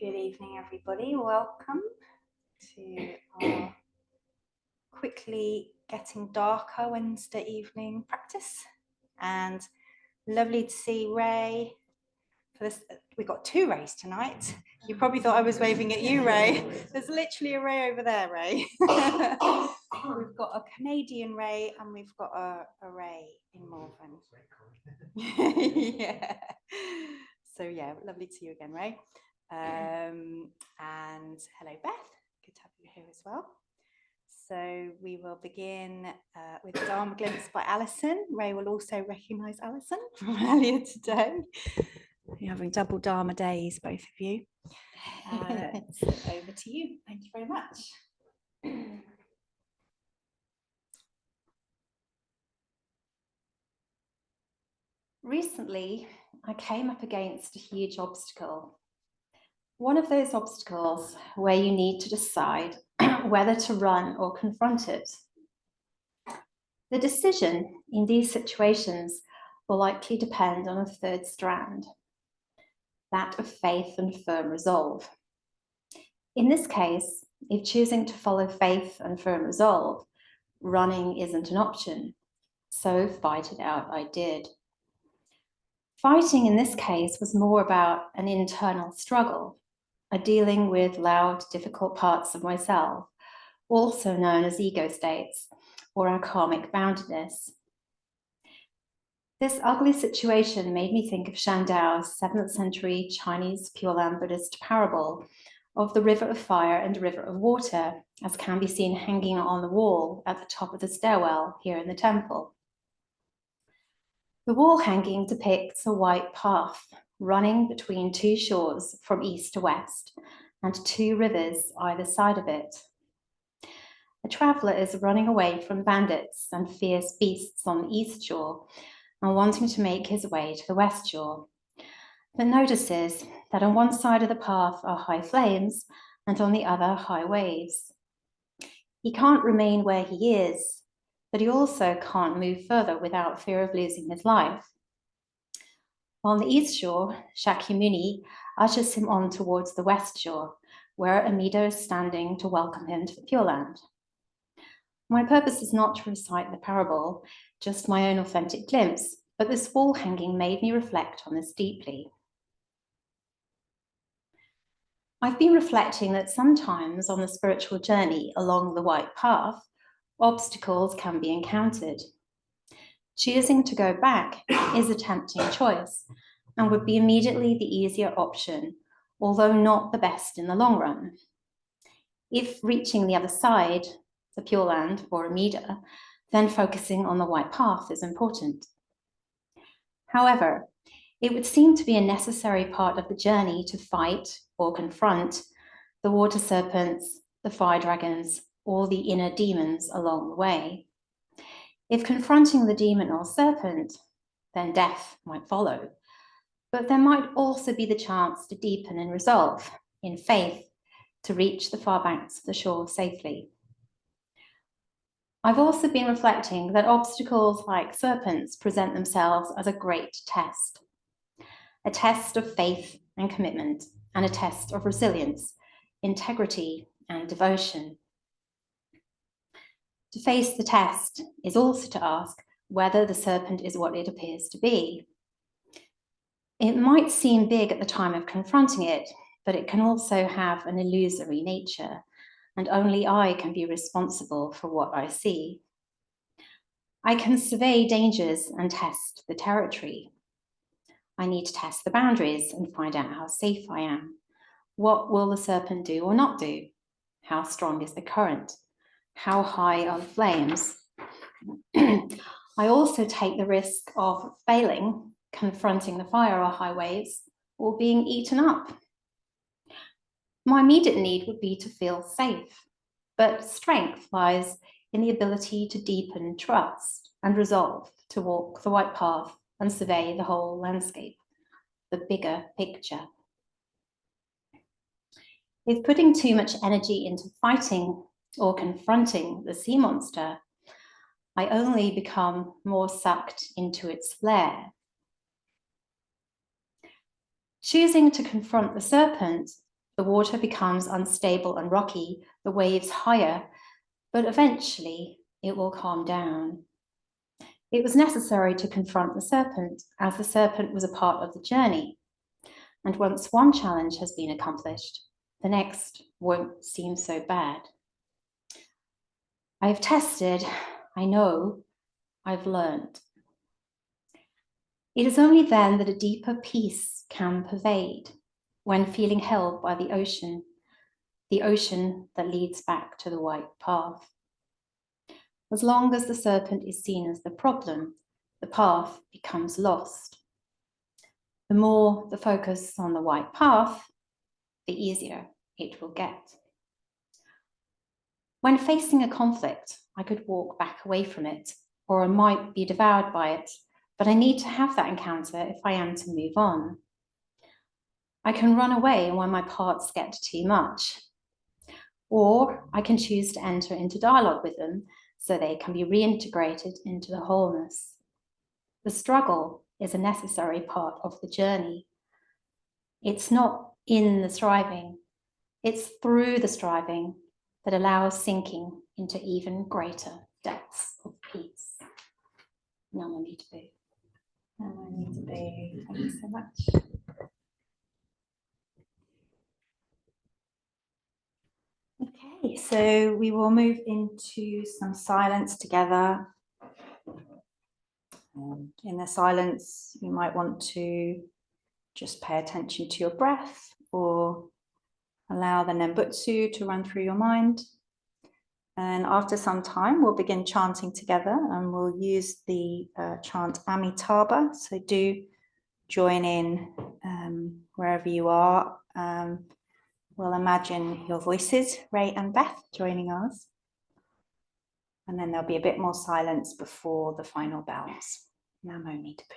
Good evening, everybody. Welcome to our quickly getting darker Wednesday evening practice. And lovely to see Ray. For this, we got two Rays tonight. You probably thought I was waving at you, Ray. There's literally a Ray over there, Ray. We've got a Canadian Ray and we've got a Ray in Malvern. Yeah. So yeah, lovely to see you again, Ray. And hello, Beth. Good to have you here as well. So we will begin with Dharma Glimpse by Alison. Ray will also recognise Alison from earlier today. You're having double Dharma days, both of you. So over to you. Thank you very much. Recently, I came up against a huge obstacle. One of those obstacles where you need to decide whether to run or confront it. The decision in these situations will likely depend on a third strand, that of faith and firm resolve. In this case, if choosing to follow faith and firm resolve, running isn't an option, so fight it out I did. Fighting in this case was more about an internal struggle, a dealing with loud, difficult parts of myself, also known as ego states or our karmic boundedness. This ugly situation made me think of Shandao's 7th century Chinese Pure Land Buddhist parable of the river of fire and river of water, as can be seen hanging on the wall at the top of the stairwell here in the temple. The wall hanging depicts a white path running between two shores from east to west and two rivers either side of it. A traveller is running away from bandits and fierce beasts on the east shore and wanting to make his way to the west shore, but notices that on one side of the path are high flames and on the other high waves. He can't remain where he is, but he also can't move further without fear of losing his life. On the east shore, Shakyamuni ushers him on towards the west shore, where Amida is standing to welcome him to the Pure Land. My purpose is not to recite the parable, just my own authentic glimpse, but this wall hanging made me reflect on this deeply. I've been reflecting that sometimes on the spiritual journey along the white path, obstacles can be encountered. Choosing to go back is a tempting choice and would be immediately the easier option, although not the best in the long run. If reaching the other side, the Pure Land or Amida, then focusing on the white path is important. However, it would seem to be a necessary part of the journey to fight or confront the water serpents, the fire dragons, or the inner demons along the way. If confronting the demon or serpent, then death might follow. But there might also be the chance to deepen in resolve, in faith, to reach the far banks of the shore safely. I've also been reflecting that obstacles like serpents present themselves as a great test. A test of faith and commitment, and a test of resilience, integrity, and devotion. To face the test is also to ask whether the serpent is what it appears to be. It might seem big at the time of confronting it, but it can also have an illusory nature, and only I can be responsible for what I see. I can survey dangers and test the territory. I need to test the boundaries and find out how safe I am. What will the serpent do or not do? How strong is the current? How high are the flames? I also take the risk of failing, confronting the fire or high waves, or being eaten up. My immediate need would be to feel safe, but strength lies in the ability to deepen trust and resolve to walk the white path and survey the whole landscape, the bigger picture. If putting too much energy into fighting or confronting the sea monster, I only become more sucked into its lair. Choosing to confront the serpent The water becomes unstable and rocky, the waves higher, but eventually it will calm down. It was necessary to confront the serpent, as the serpent was a part of the journey. And once one challenge has been accomplished, the next won't seem so bad. I've tested, I know, I've learned. It is only then that a deeper peace can pervade, when feeling held by the ocean that leads back to the white path. As long as the serpent is seen as the problem, the path becomes lost. The more the focus on the white path, the easier it will get. When facing a conflict, I could walk back away from it, or I might be devoured by it, but I need to have that encounter if I am to move on. I can run away when my parts get too much, or I can choose to enter into dialogue with them so they can be reintegrated into the wholeness. The struggle is a necessary part of the journey. It's not in the striving, it's through the striving that allows sinking into even greater depths of peace. Namo me to be. Namo me to be. Thank you so much. Okay, so we will move into some silence together. In the silence, you might want to just pay attention to your breath or allow the Nembutsu to run through your mind. And after some time, we'll begin chanting together, and we'll use the chant Amitabha. So do join in wherever you are. We'll imagine your voices, Ray and Beth, joining ours. And then there'll be a bit more silence before the final bells. Namo me tapu.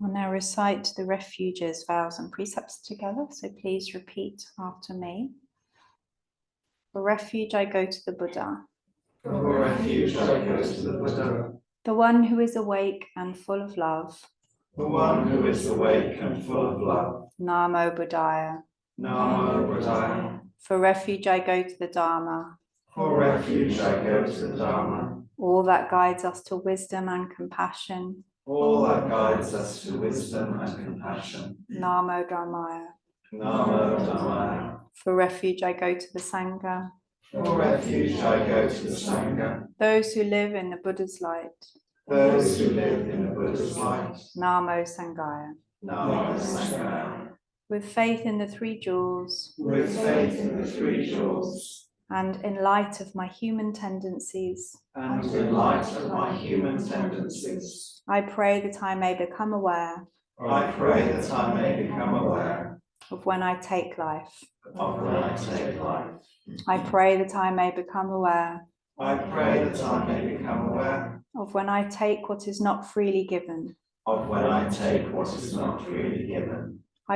We'll now recite the refuges, vows and precepts together, so please repeat after me. For refuge I go to the Buddha, For refuge I go to the Buddha, the one who is awake and full of love. the one who is awake and full of love. Namo Buddhaya. Namo Buddhaya. For refuge I go to the Dharma, For refuge I go to the Dharma, all that guides us to wisdom and compassion. all that guides us to wisdom and compassion. Namo Dharmaya. Namo Dhammaya. For refuge I go to the Sangha, For refuge I go to the Sangha, those who live in the Buddha's light. those who live in the Buddha's light. Namo Sanghaya. Namo Sanghaya. With faith in the three jewels, With faith in the three jewels, and in light of my human tendencies, and in light of my human tendencies, I pray that I may become aware I pray that I may become aware of when I take life. of when I take life. I pray that I may become aware I pray that I may become aware of when I take what is not freely given. of when I take what is not freely given.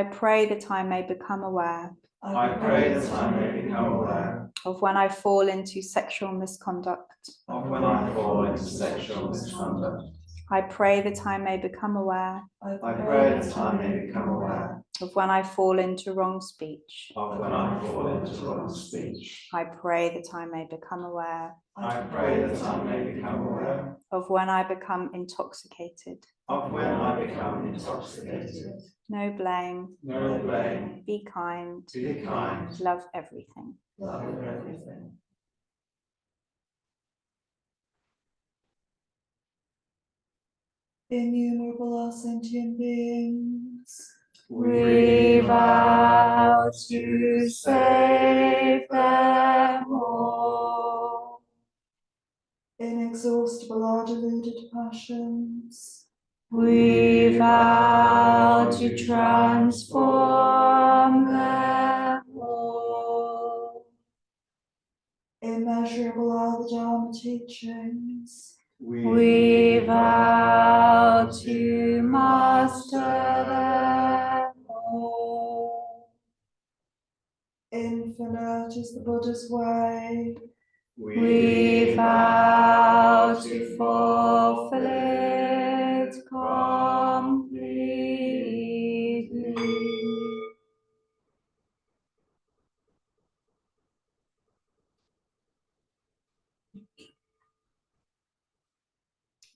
I pray that I may become aware I pray that I may become aware of when I fall into sexual misconduct. of when I fall into sexual misconduct. I pray that I may become aware I pray that I may become aware of when I fall into wrong speech. of when I fall into wrong speech. I pray that I may become aware I pray that I may become aware of when I become intoxicated. of when I become intoxicated. No blame, No blame, be kind, be kind, love everything. love everything. Innumerable are sentient beings. We vow to save them all. Inexhaustible are deluded passions. We vow to transform them all. Immeasurable are the Dharma teachings. We vow to master them all. Infinite is the Buddha's way. We vow to fulfill it completely.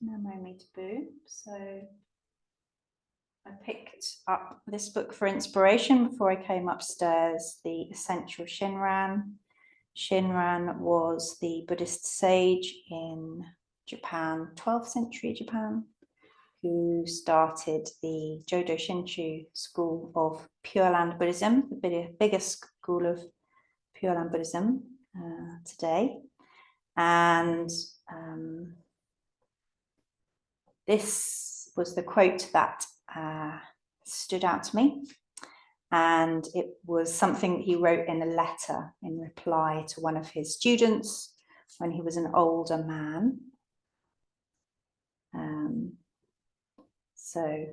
Now me to boo. So I picked up this book for inspiration before I came upstairs, The Essential Shinran. Shinran was the Buddhist sage in Japan, 12th century Japan, who started the Jodo Shinshu school of Pure Land Buddhism, the biggest school of Pure Land Buddhism today. And this was the quote that stood out to me. And it was something that he wrote in a letter in reply to one of his students when he was an older man. So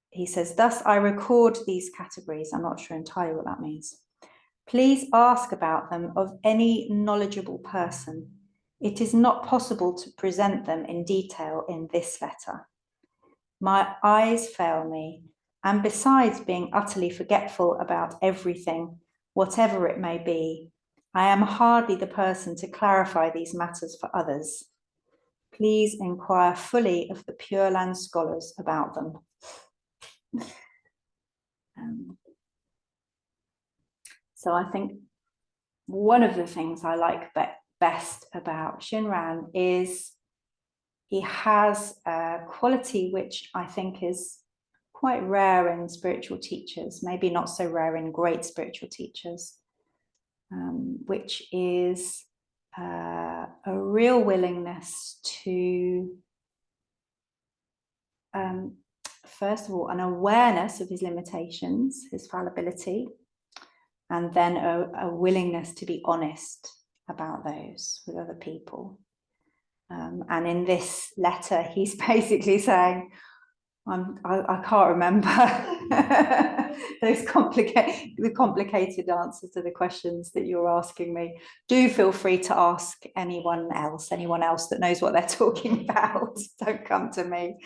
he says, thus I record these categories. I'm not sure entirely what that means. Please ask about them of any knowledgeable person. It is not possible to present them in detail in this letter. My eyes fail me, and besides being utterly forgetful about everything, whatever it may be, I am hardly the person to clarify these matters for others. Please inquire fully of the Pure Land scholars about them. So I think one of the things I like best about Shinran is he has a quality which I think is quite rare in spiritual teachers, maybe not so rare in great spiritual teachers, which is a real willingness to, first of all, an awareness of his limitations, his fallibility, and then a willingness to be honest about those with other people. And in this letter, he's basically saying, I can't remember those complicated answers to the questions that you're asking me. Do feel free to ask anyone else that knows what they're talking about. Don't come to me.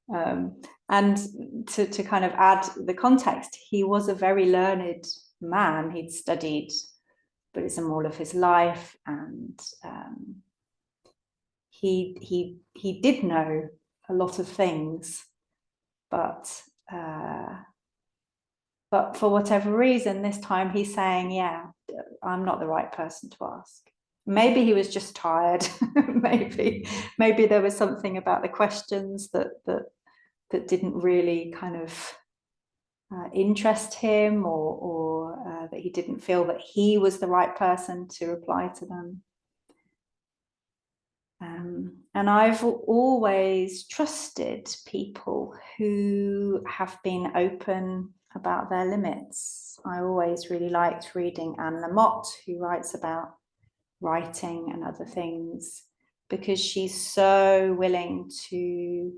And to kind of add the context, he was a very learned man. He'd studied Buddhism all of his life, and he did know a lot of things. But for whatever reason, this time he's saying, yeah, I'm not the right person to ask. Maybe he was just tired. maybe there was something about the questions that didn't really kind of interest him, or that he didn't feel that he was the right person to reply to them. And I've always trusted people who have been open about their limits. I always really liked reading Anne Lamott, who writes about writing and other things, because she's so willing to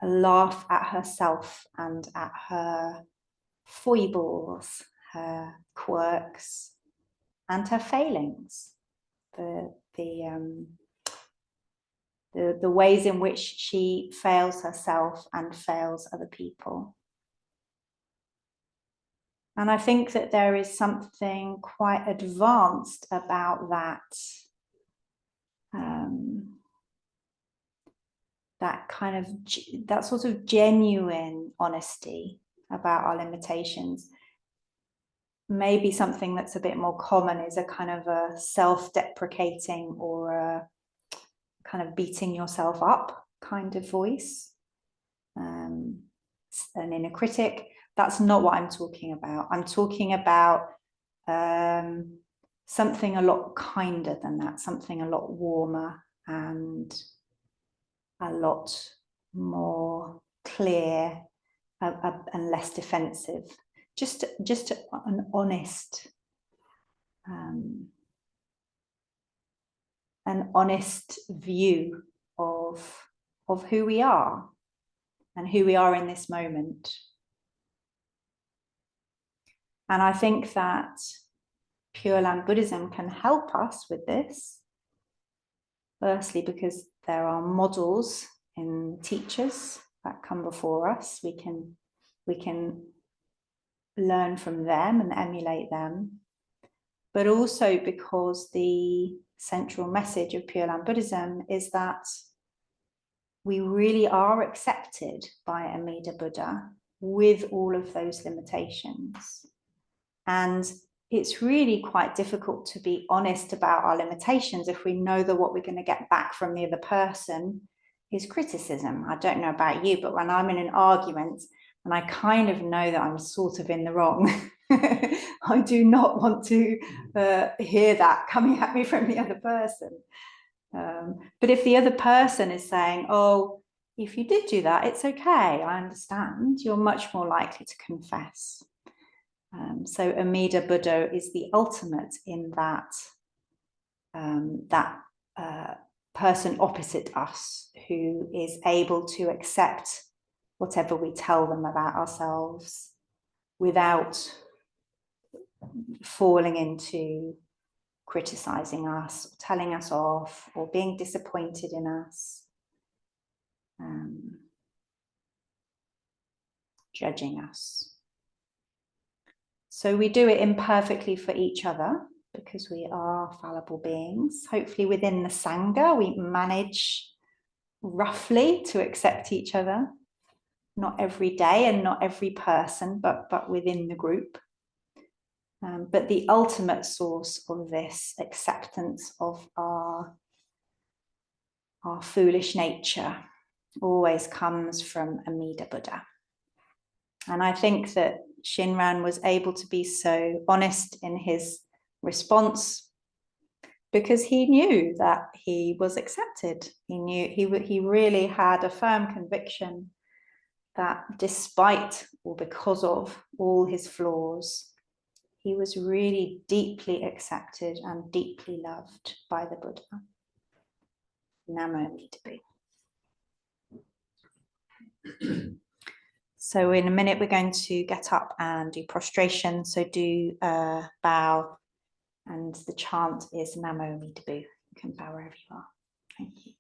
laugh at herself and at her foibles, her quirks, and her failings. The ways in which she fails herself and fails other people. And I think that there is something quite advanced about that, that sort of genuine honesty about our limitations. Maybe something that's a bit more common is a kind of a self-deprecating or a kind of beating yourself up kind of voice, an inner critic. That's not what I'm talking about. I'm talking about something a lot kinder than that, something a lot warmer and a lot more clear and less defensive. Just an honest view of who we are and who we are in this moment. And I think that Pure Land Buddhism can help us with this. Firstly, because there are models in teachers that come before us. We can learn from them and emulate them. But also because the central message of Pure Land Buddhism is that we really are accepted by Amida Buddha with all of those limitations. And it's really quite difficult to be honest about our limitations if we know that what we're going to get back from the other person is criticism. I don't know about you, but when I'm in an argument and I kind of know that I'm sort of in the wrong, I do not want to hear that coming at me from the other person. But if the other person is saying, oh, if you did do that, it's okay, I understand, you're much more likely to confess. So Amida Buddha is the ultimate in that person opposite us who is able to accept whatever we tell them about ourselves without falling into criticizing us, or telling us off, or being disappointed in us, judging us. So we do it imperfectly for each other because we are fallible beings. Hopefully within the Sangha, we manage roughly to accept each other. Not every day and not every person, but within the group. But the ultimate source of this acceptance of our foolish nature always comes from Amida Buddha. And I think that Shinran was able to be so honest in his response because he knew that he was accepted. He knew he really had a firm conviction that despite or because of all his flaws, he was really deeply accepted and deeply loved by the Buddha. Namo Amida Butsu. So in a minute, we're going to get up and do prostration. So do bow, and the chant is Namo Mi Tabu. You can bow wherever you are. Thank you.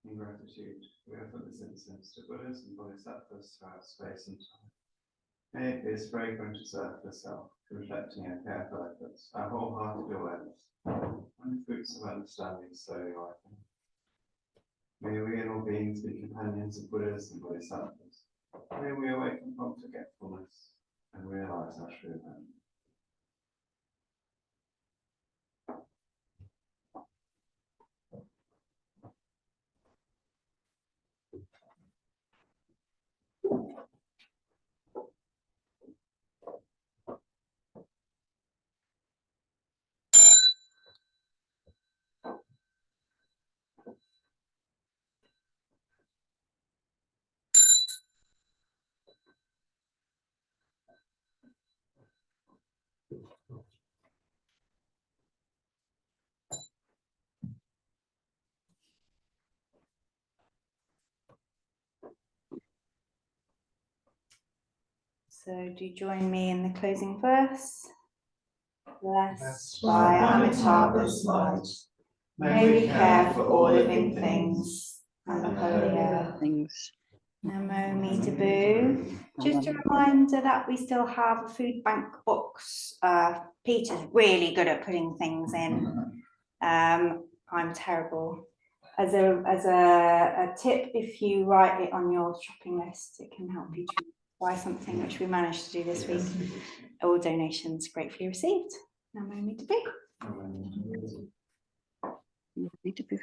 In gratitude, we offer this incense to Buddhas and Bodhisattvas throughout space and time. May it be as fragrant as earth herself, reflecting our careful efforts, our wholehearted awareness, and the fruits of understanding slowly ripen. May we and all beings be companions of Buddhas and Bodhisattvas. May we awaken from forgetfulness and realize our true home. So do join me in the closing verse. Blessed by Amitabha's light, may we care for all living things and the holy earth. Namo Mi Tabu. Just a reminder that we still have a food bank box. Peter's really good at putting things in. I'm terrible. As a tip, if you write it on your shopping list, it can help you to buy something, which we managed to do this week. All donations gratefully received. Namo Mi Tabu. Amen. Mi Tabu.